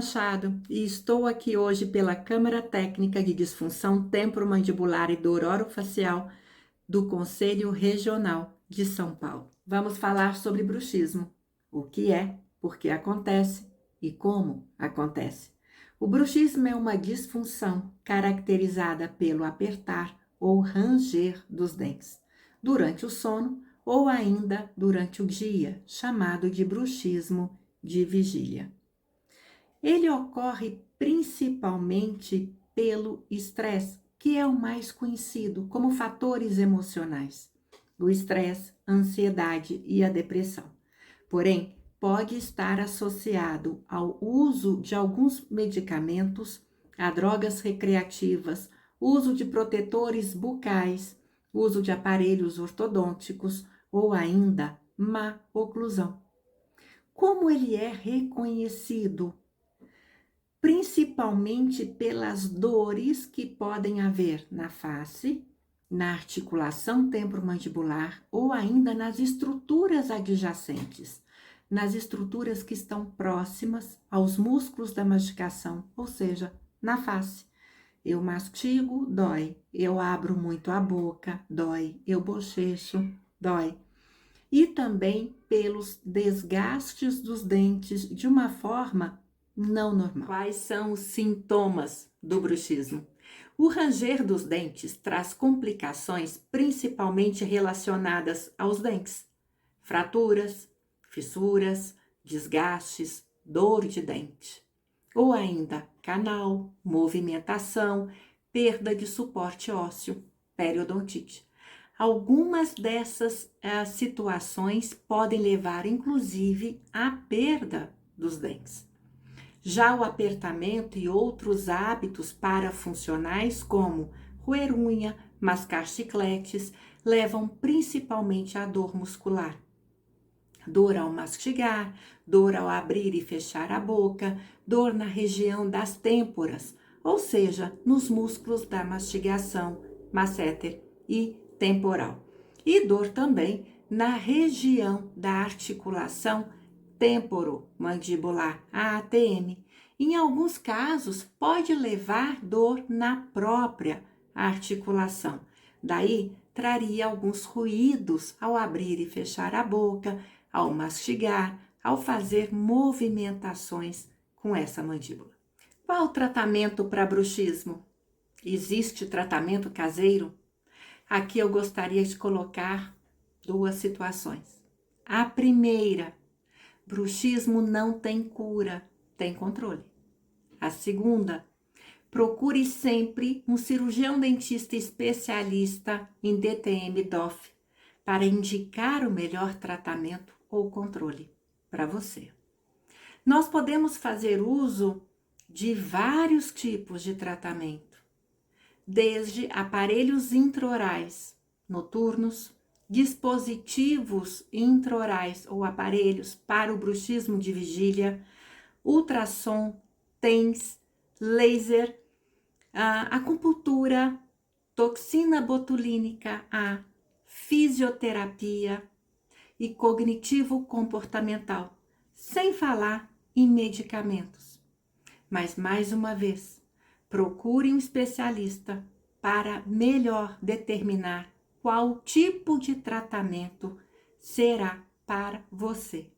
Machado e estou aqui hoje pela Câmara Técnica de Disfunção Temporomandibular e Dor Orofacial do Conselho Regional de São Paulo. Vamos falar sobre bruxismo, o que é, por que acontece e como acontece. O bruxismo é uma disfunção caracterizada pelo apertar ou ranger dos dentes durante o sono ou ainda durante o dia, chamado de bruxismo de vigília. Ele ocorre principalmente pelo estresse, que é o mais conhecido como fatores emocionais. O estresse, a ansiedade e a depressão. Porém, pode estar associado ao uso de alguns medicamentos, a drogas recreativas, uso de protetores bucais, uso de aparelhos ortodônticos ou ainda má oclusão. Como ele é reconhecido? Principalmente pelas dores que podem haver na face, na articulação temporomandibular ou ainda nas estruturas adjacentes, nas estruturas que estão próximas aos músculos da mastigação, ou seja, na face. Eu mastigo, dói. Eu abro muito a boca, dói. Eu bochecho, dói. E também pelos desgastes dos dentes de uma forma não normal. Quais são os sintomas do bruxismo? O ranger dos dentes traz complicações principalmente relacionadas aos dentes. Fraturas, fissuras, desgastes, dor de dente. Ou ainda canal, movimentação, perda de suporte ósseo, periodontite. Algumas dessas situações podem levar, inclusive, à perda dos dentes. Já o apertamento e outros hábitos parafuncionais, como roer unha, mascar chicletes, levam principalmente à dor muscular. Dor ao mastigar, dor ao abrir e fechar a boca, dor na região das têmporas, ou seja, nos músculos da mastigação, masseter e temporal. E dor também na região da articulação temporomandibular, a ATM. Em alguns casos, pode levar dor na própria articulação. Daí, traria alguns ruídos ao abrir e fechar a boca, ao mastigar, ao fazer movimentações com essa mandíbula. Qual o tratamento para bruxismo? Existe tratamento caseiro? Aqui eu gostaria de colocar duas situações. A primeira, bruxismo não tem cura, tem controle. A segunda, procure sempre um cirurgião dentista especialista em DTM-DOF para indicar o melhor tratamento ou controle para você. Nós podemos fazer uso de vários tipos de tratamento, desde aparelhos intraorais noturnos, dispositivos intraorais ou aparelhos para o bruxismo de vigília, ultrassom, TENS, laser, acupuntura, toxina botulínica A, fisioterapia e cognitivo-comportamental, sem falar em medicamentos. Mas, mais uma vez, procure um especialista para melhor determinar qual tipo de tratamento será para você.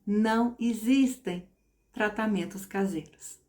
Não existem tratamentos caseiros.